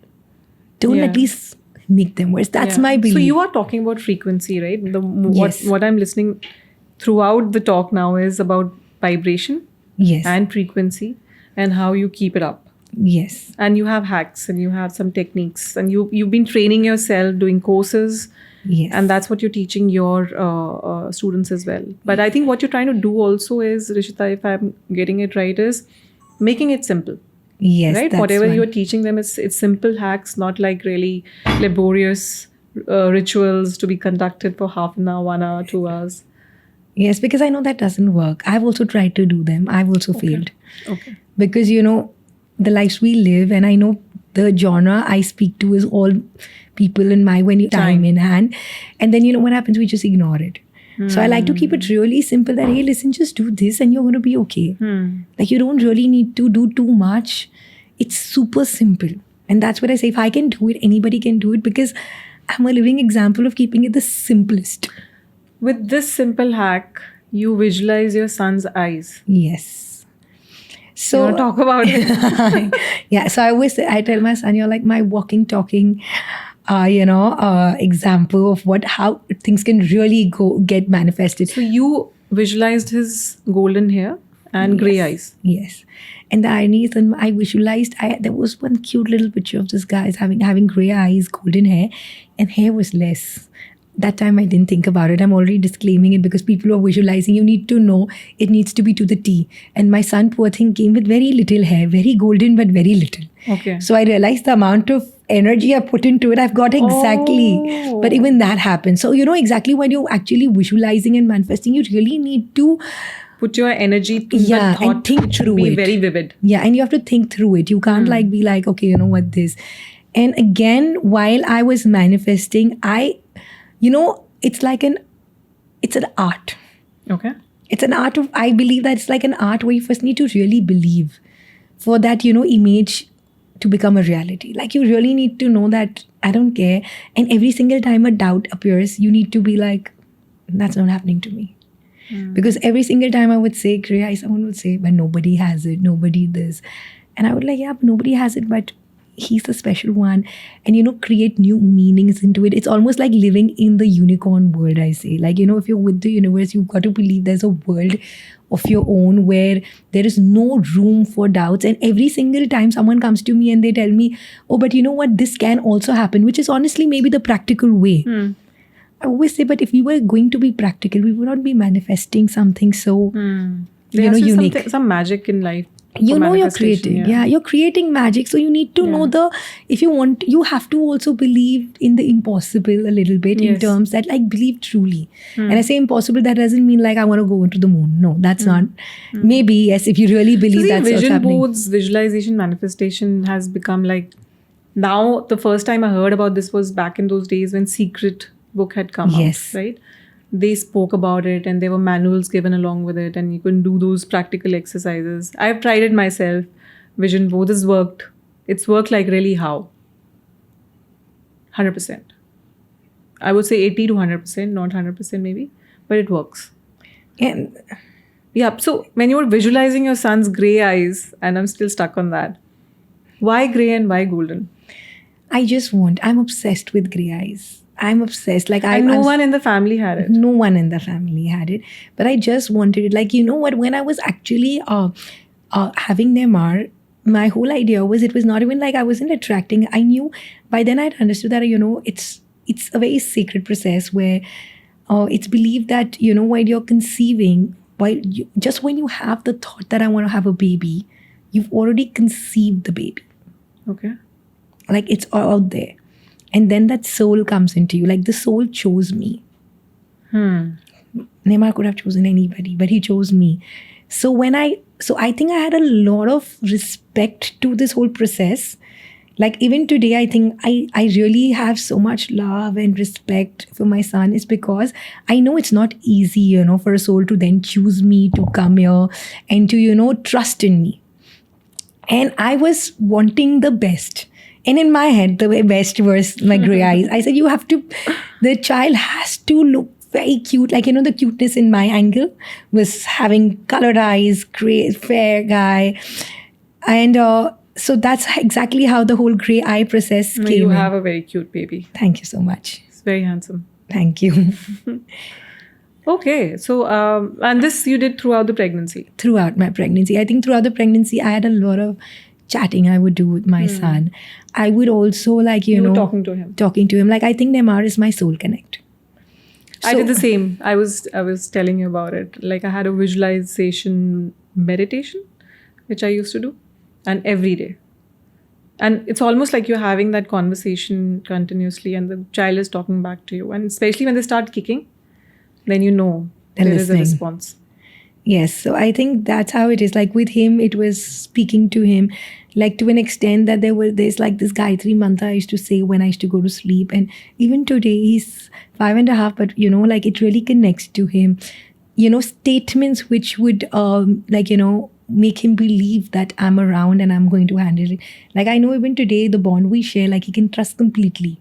don't at least make them worse. That's my belief. So you are talking about frequency, right? Yes. What I'm listening throughout the talk now is about vibration Yes. and frequency and how you keep it up. Yes. And you have hacks and you have some techniques and you've been training yourself, doing courses. Yes. And that's what you're teaching your students as well. But I think what you're trying to do also is, Rishita, if I'm getting it right, is making it simple. Yes. Right? That's Whatever one. you're teaching them, it's simple hacks, not like really laborious rituals to be conducted for half an hour, 1 hour, 2 hours. Yes, because I know that doesn't work. I've also tried to do them. I've also failed. Okay. Because, the lives we live, and I know the genre I speak to is all people in my time in hand. And then, what happens? We just ignore it. So I like to keep it really simple that, hey, listen, just do this and you're going to be okay. Like, you don't really need to do too much. It's super simple. And that's what I say. If I can do it, anybody can do it, because I'm a living example of keeping it the simplest. With this simple hack, you visualize your son's eyes. Yes. So You want to talk about it? yeah. So I tell my son, you're like my walking, talking, example of how things can really get manifested. So you visualized his golden hair and grey eyes. Yes. And the irony is, when I visualized, there was one cute little picture of this guy having grey eyes, golden hair, and hair was less. That time I didn't think about it. I'm already disclaiming it because people are visualizing. You need to know it needs to be to the T. And my son, poor thing, came with very little hair, very golden, but very little. Okay. So I realized the amount of energy I put into it, I've got exactly. Oh. But even that happens. So, exactly when you're actually visualizing and manifesting, you really need to put your energy to the and thought. think It should through be it. very vivid. Yeah, and you have to think through it. You can't be like, okay, you know what, this. And again, while I was manifesting, it's an art. Okay. It's an art of, I believe that it's like an art where you first need to really believe for that, image to become a reality. Like, you really need to know that I don't care. And every single time a doubt appears, you need to be like, that's not happening to me. Because every single time I would say grey eyes, someone would say, but nobody has it, nobody this. And I would like, yeah, but nobody has it, but he's the special one. And, create new meanings into it. It's almost like living in the unicorn world, I say. Like, if you're with the universe, you've got to believe there's a world of your own where there is no room for doubts. And every single time someone comes to me and they tell me, oh, but you know what, this can also happen, which is honestly maybe the practical way. I always say, but if we were going to be practical, we would not be manifesting something so, There has to be unique. some magic in life. You're manifestation, creating. Yeah, you're creating magic. So you need to know if you want, you have to also believe in the impossible a little bit in terms that, like, believe truly. And I say impossible, that doesn't mean like I want to go into the moon. No, that's not. Maybe, yes, if you really believe that's what's vision happening. boards, visualization, manifestation has become like, now the first time I heard about this was back in those days when Secret book had come Yes. out, right? They spoke about it and there were manuals given along with it and you can do those practical exercises. I've tried it myself. Vision board has worked. It's worked like really how? 100%. I would say 80 to 100%, not 100% maybe, but it works. And Yeah, so when you were visualizing your son's grey eyes, and I'm still stuck on that, why grey and why golden? I'm obsessed with grey eyes. I'm obsessed. Like, And no one in the family had it. No one in the family had it. But I just wanted it. Like, you know what? When I was actually having Neymar, my whole idea was, it was not even like I wasn't attracting. I knew by then I'd understood that, it's a very sacred process where it's believed that, while you're conceiving, just when you have the thought that I want to have a baby, you've already conceived the baby. Okay. Like, it's all out there. And then that soul comes into you. Like, the soul chose me. Neymar could have chosen anybody, but he chose me. So I think I had a lot of respect to this whole process. Like even today, I think I really have so much love and respect for my son is because I know it's not easy, for a soul to then choose me to come here and to, trust in me. And I was wanting the best. And in my head, the best was my gray eyes. I said, the child has to look very cute. Like, the cuteness in my angle was having colored eyes, gray, fair guy. And so that's exactly how the whole gray eye process came You in. have a very cute baby. Thank you so much. It's very handsome. Thank you. Okay. So, and this you did throughout the pregnancy? Throughout my pregnancy. I think throughout the pregnancy, I had a lot of chatting I would do with my son. I would also You were talking to him? Talking to him. Like, I think Neymar is my soul connect. I did the same. I was telling you about it. Like, I had a visualization meditation, which I used to do, and every day. And it's almost like you're having that conversation continuously and the child is talking back to you. And especially when they start kicking, then you know there is a response. Yes. So I think that's how it is. Like with him, it was speaking to him, like to an extent that there's like this Gayatri mantra I used to say when I used to go to sleep. And even today, he's 5.5, but like it really connects to him. Statements which would make him believe that I'm around and I'm going to handle it. Like I know even today, the bond we share, like he can trust completely.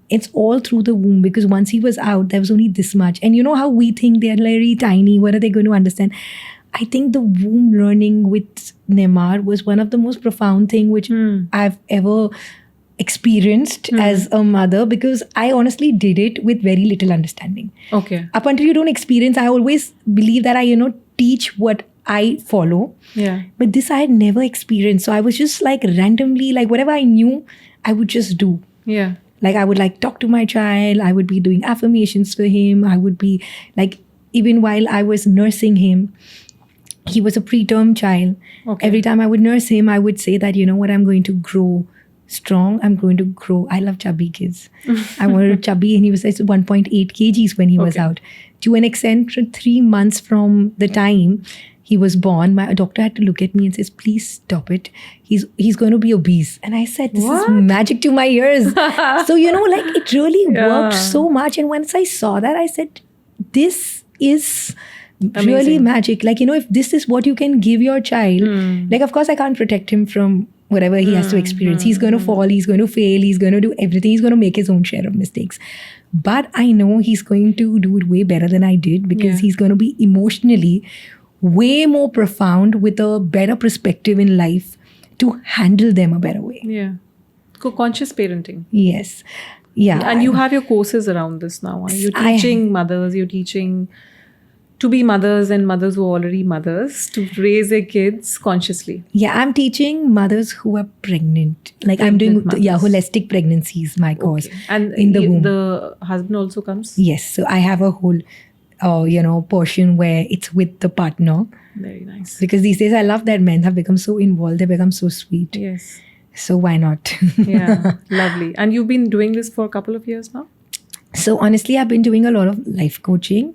It's all through the womb because once he was out, there was only this much. And you know how we think they're very tiny. What are they going to understand? I think the womb learning with Neymar was one of the most profound thing which I've ever experienced as a mother because I honestly did it with very little understanding. Okay. Up until you don't experience, I always believe that I, teach what I follow. Yeah. But this I had never experienced. So I was just like randomly, like whatever I knew, I would just do. Yeah. Like I would like talk to my child. I would be doing affirmations for him. I would be like, even while I was nursing him, he was a preterm child. Okay. Every time I would nurse him, I would say that, I'm going to grow strong. I'm going to grow. I love chubby kids. I wanted chubby and he was 1.8 kgs when he was out. To an extent, 3 months from the time he was born, my doctor had to look at me and says, please stop it. He's going to be obese. And I said, this is magic to my ears. So, like it really worked so much. And once I saw that, I said, this is really magic. Like, if this is what you can give your child, like, of course, I can't protect him from whatever he has to experience. He's going to fall, he's going to fail, he's going to do everything. He's going to make his own share of mistakes. But I know he's going to do it way better than I did because he's going to be emotionally way more profound with a better perspective in life to handle them a better way. Yeah. Conscious parenting. Yes. Yeah. And you have your courses around this now. You're teaching mothers, you're teaching to be mothers and mothers who are already mothers to raise their kids consciously. Yeah, I'm teaching mothers who are pregnant. Like I'm doing holistic pregnancies, my course. Okay. And in the womb. The husband also comes? Yes. So I have a whole portion where it's with the partner. Very nice. Because these days I love that men have become so involved. They become so sweet. Yes. So why not? Yeah, lovely. And you've been doing this for a couple of years now? So honestly, I've been doing a lot of life coaching.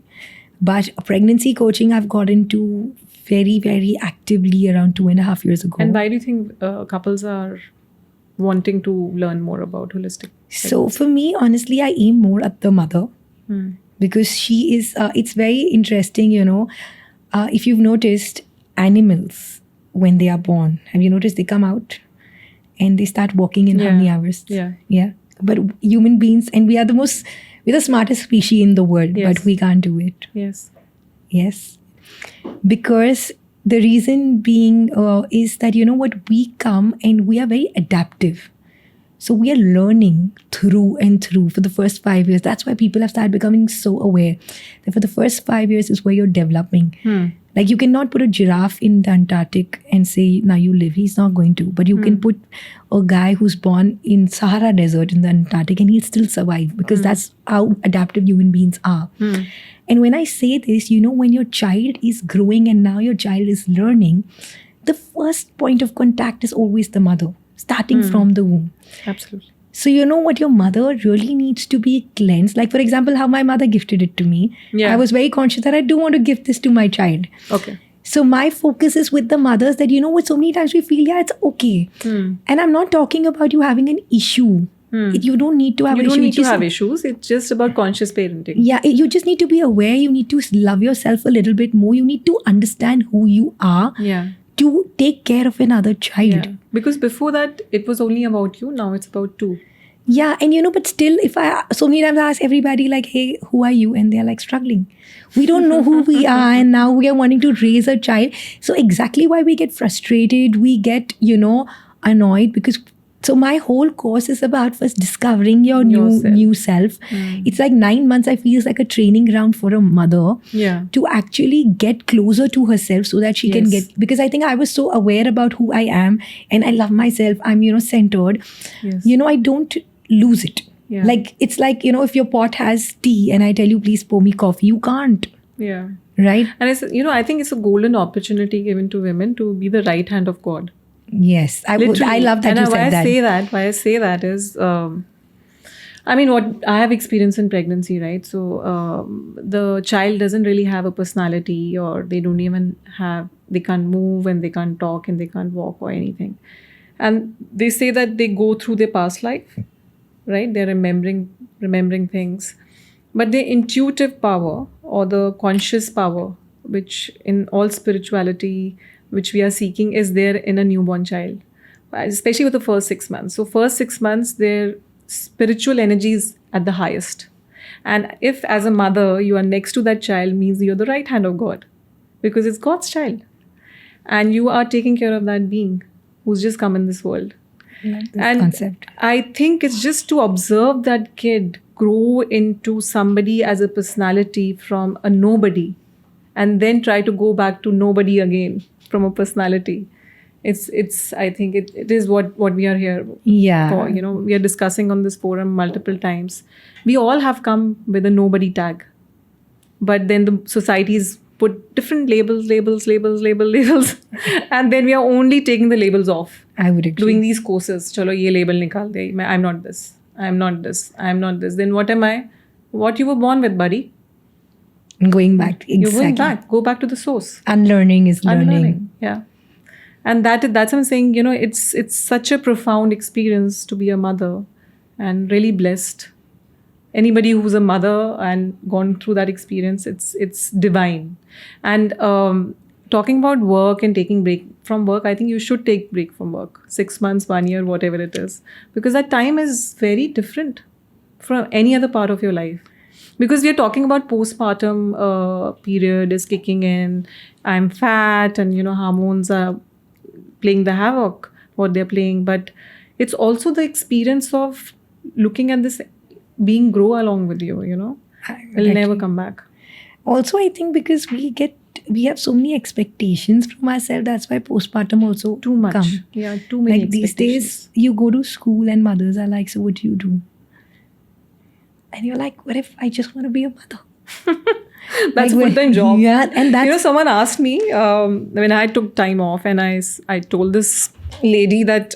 But pregnancy coaching, I've got into very, very actively around 2.5 years ago. And why do you think couples are wanting to learn more about holistic pregnancy? So for me, honestly, I aim more at the mother. Because she is, it's very interesting, if you've noticed animals when they are born, have you noticed they come out and they start walking in how many hours? Yeah. But human beings, and we're the smartest species in the world, but we can't do it. Yes. Because the reason being is that, we come and we are very adaptive. So we are learning through and through for the first 5 years. That's why people have started becoming so aware that for the first 5 years is where you're developing. Like you cannot put a giraffe in the Antarctic and say, now you live. He's not going to. But you can put a guy who's born in Sahara Desert in the Antarctic and he'll still survive because that's how adaptive human beings are. And when I say this, when your child is growing and now your child is learning, the first point of contact is always the mother, starting from the womb. Absolutely. So what your mother really needs to be cleansed. Like for example, how my mother gifted it to me. I was very conscious that I do want to gift this to my child. Okay. So my focus is with the mothers that, you know what, so many times we feel, yeah, it's okay. And I'm not talking about you having an issue. You don't need to have You an don't issue. need to have issues. It's just about conscious parenting. Yeah, you just need to be aware. You need to love yourself a little bit more. You need to understand who you are Yeah. to take care of another child. Yeah. Because before that, it was only about you. Now it's about two. Yeah, and but still, so many times I ask everybody like, hey, who are you? And they're like struggling. We don't know who we are, and now we are wanting to raise a child. So exactly why we get frustrated, we get, annoyed, because so my whole course is about first discovering your new self. It's like 9 months, I feel, is like a training ground for a mother to actually get closer to herself so that she can get, because I think I was so aware about who I am and I love myself. I'm, centered. Yes. I don't lose it. Yeah. Like, it's like, if your pot has tea and I tell you, please pour me coffee, you can't. Yeah. Right? And it's, I think it's a golden opportunity given to women to be the right hand of God. Yes. I love that and you why said that. Why I say that is, what I have experienced in pregnancy, right? So the child doesn't really have a personality, or they don't even they can't move and they can't talk and they can't walk or anything. And they say that they go through their past life, right? They're remembering things. But the intuitive power or the conscious power, which in all spirituality, which we are seeking, is there in a newborn child, especially with the first 6 months. So first 6 months, their spiritual energy is at the highest. And if as a mother, you are next to that child, means you're the right hand of God, because it's God's child. And you are taking care of that being who's just come in this world. And concept. I think it's just to observe that kid grow into somebody as a personality from a nobody, and then try to go back to nobody again from a personality. It's I think it is what we are here for. We are discussing on this forum multiple times. We all have come with a nobody tag, but then the societies put different labels, and then we are only taking the labels off. I would agree. Doing these courses, chalo ye label nikal de, I'm not this, I'm not this, I'm not this. Then what am I? What you were born with, buddy. Going back, exactly. You're going back. Go back to the source. Unlearning is learning. Yeah. And that's what I'm saying, it's such a profound experience to be a mother, and really blessed. Anybody who's a mother and gone through that experience, it's divine. And talking about work and taking break from work, I think you should take break from work. 6 months, 1 year, whatever it is. Because that time is very different from any other part of your life. Because we are talking about postpartum period is kicking in. I'm fat, and hormones are playing the havoc, what they're playing. But it's also the experience of looking at this being grow along with you, will never come back. Also, I think because we have so many expectations from ourselves, that's why postpartum also too much. Come. Yeah, too many like these days, you go to school and mothers are like, so what do you do? And you're like, what if I just want to be a mother? That's a full-time job. Yeah, and that's... someone asked me when I took time off, and I told this lady that,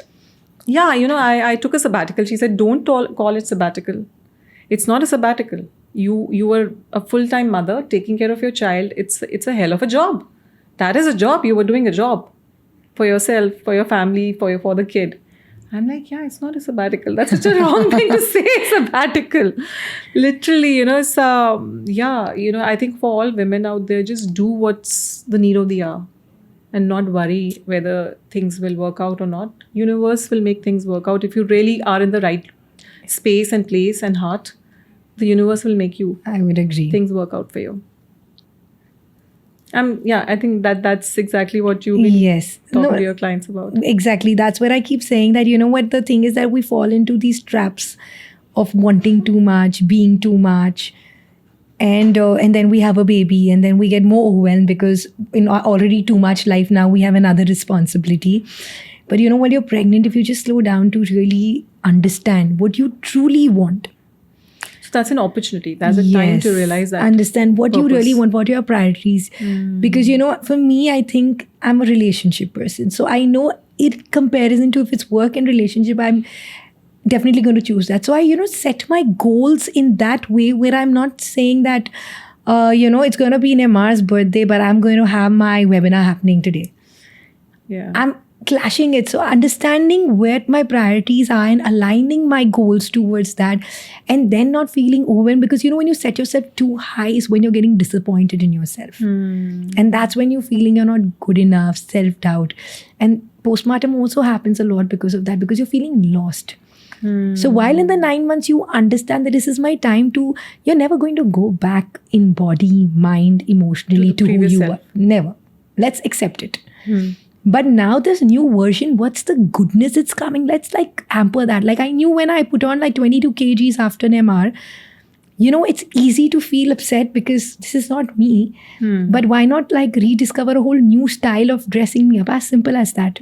I took a sabbatical. She said, don't call it sabbatical. It's not a sabbatical. You were a full-time mother taking care of your child. It's a hell of a job. That is a job. You were doing a job for yourself, for your family, for the kid. I'm like, yeah, it's not a sabbatical. That's such a wrong thing to say, sabbatical. Literally, it's, I think for all women out there, just do what's the need of the hour and not worry whether things will work out or not. Universe will make things work out. If you really are in the right space and place and heart, the universe will make you. I would agree. Things work out for you. I think that's exactly what you've been talking to your clients about. Exactly. That's where I keep saying that, what the thing is that we fall into these traps of wanting too much, being too much. And then we have a baby, and then we get more overwhelmed because in already too much life now, we have another responsibility. But when you're pregnant, if you just slow down to really understand what you truly want. That's an opportunity. That's a time to realize that. Understand what you really want, what are your priorities. Because, for me, I think I'm a relationship person. So I know in comparison to if it's work and relationship, I'm definitely going to choose that. So I, set my goals in that way where I'm not saying that, it's going to be Neymar's birthday, but I'm going to have my webinar happening today. Yeah. I'm clashing it. So understanding where my priorities are and aligning my goals towards that, and then not feeling overwhelmed, because when you set yourself too high is when you're getting disappointed in yourself. And that's when you're feeling you're not good enough, self-doubt. And postpartum also happens a lot because of that, because you're feeling lost. So while in the 9 months you understand that this is my time to, you're never going to go back in body, mind, emotionally to who previous you self. are. Never. Let's accept it. But now this new version, what's the goodness it's coming? Let's like hamper that. Like I knew when I put on like 22 kgs after Neymar, it's easy to feel upset because this is not me. But why not like rediscover a whole new style of dressing me up? As simple as that.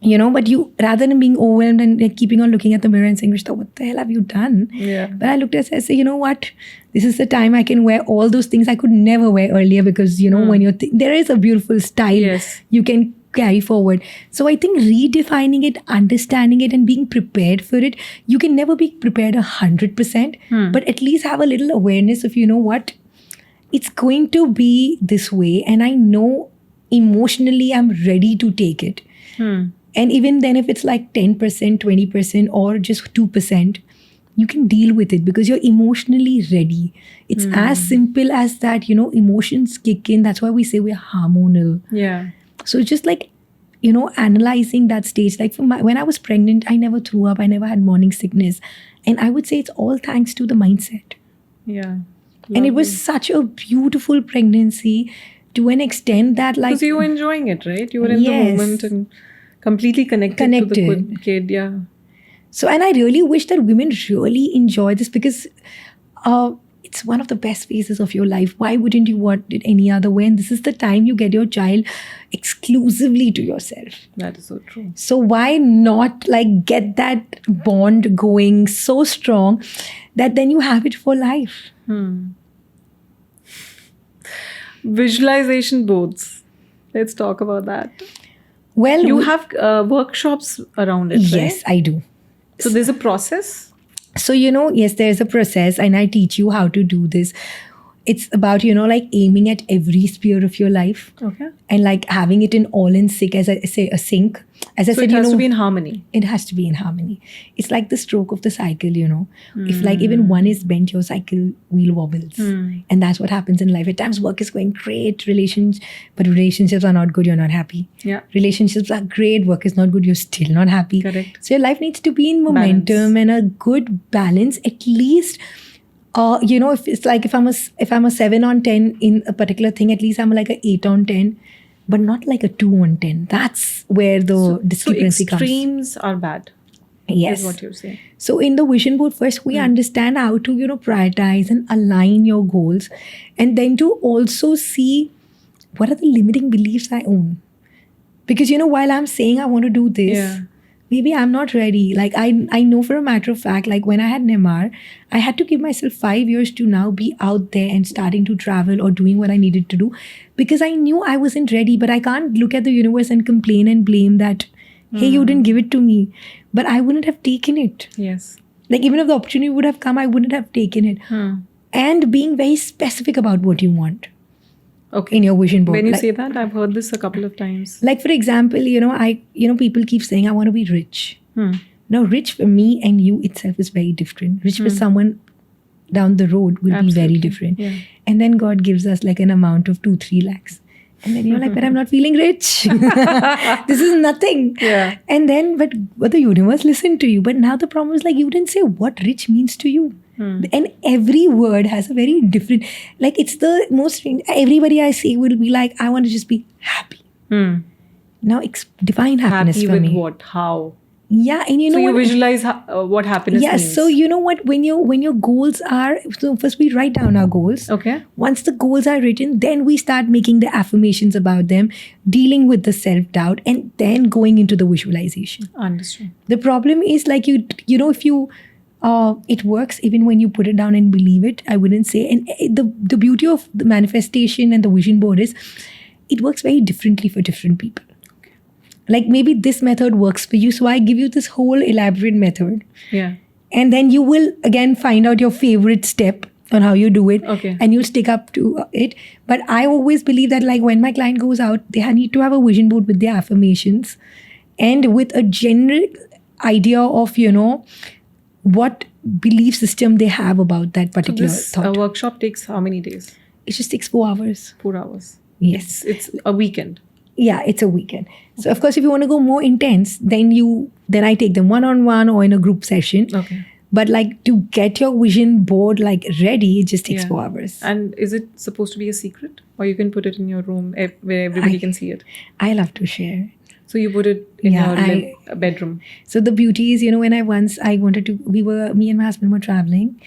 But you, rather than being overwhelmed and like, keeping on looking at the mirror and saying, Rishita, what the hell have you done? Yeah. But I looked at it and said, you know what? This is the time I can wear all those things I could never wear earlier, because, when you're, there is a beautiful style Yes. you can carry forward. So I think redefining it, understanding it, and being prepared for it. You can never be prepared 100%, but at least have a little awareness of, what? It's going to be this way, and I know emotionally I'm ready to take it. And even then, if it's like 10%, 20%, or just 2%, you can deal with it because you're emotionally ready. It's as simple as that, emotions kick in. That's why we say we're hormonal. Yeah. So just like, analyzing that stage. Like when I was pregnant, I never threw up. I never had morning sickness. And I would say it's all thanks to the mindset. Yeah. And it was such a beautiful pregnancy to an extent that like... Because you were enjoying it, right? You were in Yes. the moment and completely connected. To the kid. Yeah. So, and I really wish that women really enjoy this, because it's one of the best phases of your life. Why wouldn't you want it any other way? And this is the time you get your child exclusively to yourself. That is so true. So why not like get that bond going so strong that then you have it for life? Visualization boards. Let's talk about that. Well, You have workshops around it, yes, right? I do. So there's a process. So, yes, there's a process, and I teach you how to do this. It's about, like aiming at every sphere of your life, Okay. and like having it in all in sync, as I say, a sync. As I So said, it has to be in harmony. it has to be in harmony. It's like the stroke of the cycle, If like even one is bent, your cycle wheel wobbles. And that's what happens in life. At times work is going great, but relationships are not good, you're not happy. Yeah. Relationships are great, work is not good, you're still not happy. Correct. So your life needs to be in momentum and a good balance, at least. If it's like if I'm a 7 on 10 in a particular thing, at least I'm like a 8 on 10, but not like a 2 on 10. That's where the discrepancy comes. Extremes are bad. Yes. Is what you're saying. So in the vision board, first we understand how to, prioritize and align your goals, and then to also see what are the limiting beliefs I own. Because, while I'm saying I want to do this, Yeah. maybe I'm not ready. Like I know for a matter of fact, like when I had Neymar, I had to give myself 5 years to now be out there and starting to travel or doing what I needed to do, because I knew I wasn't ready. But I can't look at the universe and complain and blame that, hey, you didn't give it to me. But I wouldn't have taken it. Yes. Like even if the opportunity would have come, I wouldn't have taken it. And being very specific about what you want Okay. in your vision board. When you Like- say that, I've heard this a couple of times. Like for example, people keep saying I want to be rich. Hmm. Now, rich for me and you itself is very different. Rich for someone down the road will be very Absolutely. different. Yeah. And then God gives us like an amount of 2-3 lakhs. And then you're like, but I'm not feeling rich. This is nothing. Yeah. And then, but the universe listened to you. But now the problem is like, you didn't say what rich means to you. And every word has a very different, like it's the most, everybody I see will be like, I want to just be happy. Now, define happiness Happy for with me. what? How? Yeah, and you know So you what? visualize what happiness Yeah, means. so you know what? When your goals are, so first we write down our goals. Okay. Once the goals are written, then we start making the affirmations about them, dealing with the self-doubt, and then going into the visualization. Understood. The problem is like if you it works even when you put it down and believe it. I wouldn't say. And the beauty of the manifestation and the vision board is it works very differently for different people. Like maybe this method works for you, so I give you this whole elaborate method. Yeah. And then you will again find out your favorite step on how you do it, Okay. and you'll stick up to it. But I always believe that, like, when my client goes out, they need to have a vision board with their affirmations and with a general idea of, what belief system they have about that So particular this thought. workshop takes how many days? It just takes 4 hours. 4 hours. Yes. It's a weekend. Yeah, it's a weekend. So of course, if you want to go more intense, then I take them one-on-one or in a group session. Okay. But like, to get your vision board like ready, it just takes Yeah. 4 hours. And is it supposed to be a secret, or you can put it in your room where everybody can see it? I love to share. So you put it in Yeah, your bedroom. So the beauty is, when me and my husband were traveling,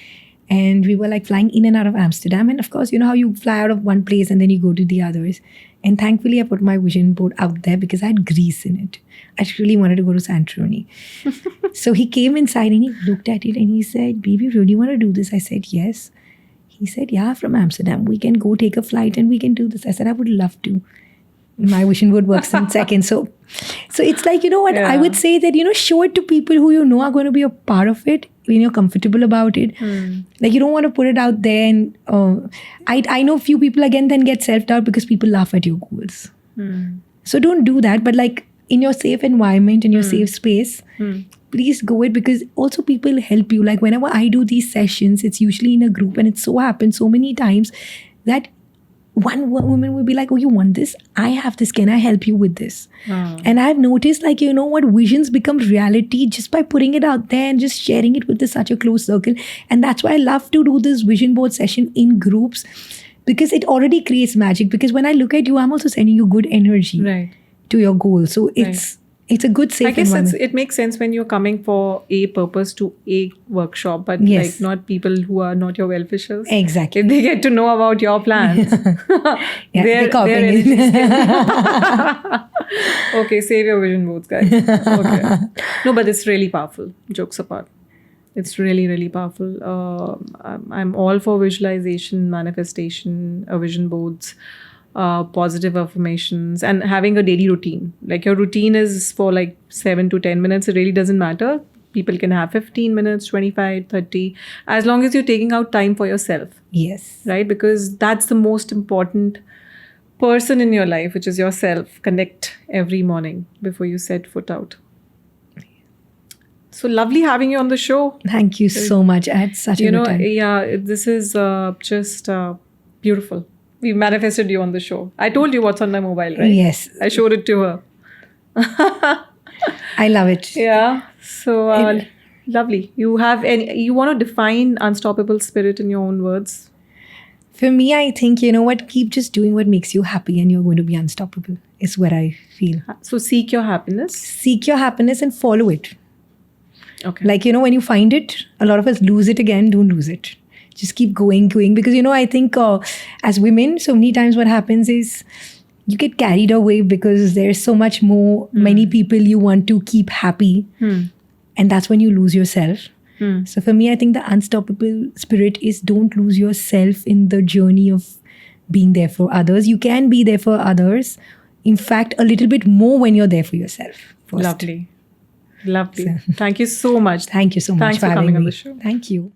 and we were like flying in and out of Amsterdam. And of course, you know how you fly out of one place and then you go to the others. And thankfully, I put my vision board out there because I had Greece in it. I really wanted to go to Santorini. So he came inside and he looked at it and he said, "Baby, really want to do this?" I said, "Yes." He said, "Yeah, from Amsterdam. We can go take a flight and we can do this." I said, "I would love to." My vision board works in seconds. So it's like, what I would say that, show it to people who are going to be a part of it when you're comfortable about it. Like, you don't want to put it out there. And I know few people, again, then get self-doubt because people laugh at your goals. So don't do that. But like, in your safe environment, in your safe space, please go it, because also people help you. Like, whenever I do these sessions, it's usually in a group, and it so happens so many times that one woman will be like, "Oh, you want this? I have this. Can I help you with this?" And I've noticed, like, visions become reality just by putting it out there and just sharing it with such a close circle. And that's why I love to do this vision board session in groups, because it already creates magic. Because when I look at you, I'm also sending you good energy to your goal. So it's a good safe I guess environment. it makes sense when you're coming for a purpose to a workshop, but Yes. like not people who are not your well-wishers. Exactly. If they get to know about your plans, Yeah, they're copying their it. energies can- Okay, save your vision boards, guys. Okay. No, but it's really powerful. Jokes apart. It's really, really powerful. I'm all for visualization, manifestation, vision boards, positive affirmations, and having a daily routine. Like, your routine is for like 7 to 10 minutes. It really doesn't matter. People can have 15 minutes, 25, 30, as long as you're taking out time for yourself, Yes. right? Because that's the most important person in your life, which is yourself. Connect every morning before you set foot out. So lovely having you on the show. Thank you so much. I had such a good time. Yeah, this is just beautiful. We manifested you on the show. I told you what's on my mobile, right? Yes. I showed it to her. I love it. Yeah. So lovely. You want to define unstoppable spirit in your own words? For me, I think, keep just doing what makes you happy and you're going to be unstoppable, is what I feel. So seek your happiness. Seek your happiness and follow it. Okay. Like, when you find it, a lot of us lose it again. Don't lose it. Just keep going. Because, I think as women, so many times what happens is you get carried away because there's so much more, many people you want to keep happy. And that's when you lose yourself. So for me, I think the unstoppable spirit is don't lose yourself in the journey of being there for others. You can be there for others. In fact, a little bit more when you're there for yourself first. Lovely. Thank you so much. Thank you so much Thanks for having coming on me. the show. Thank you.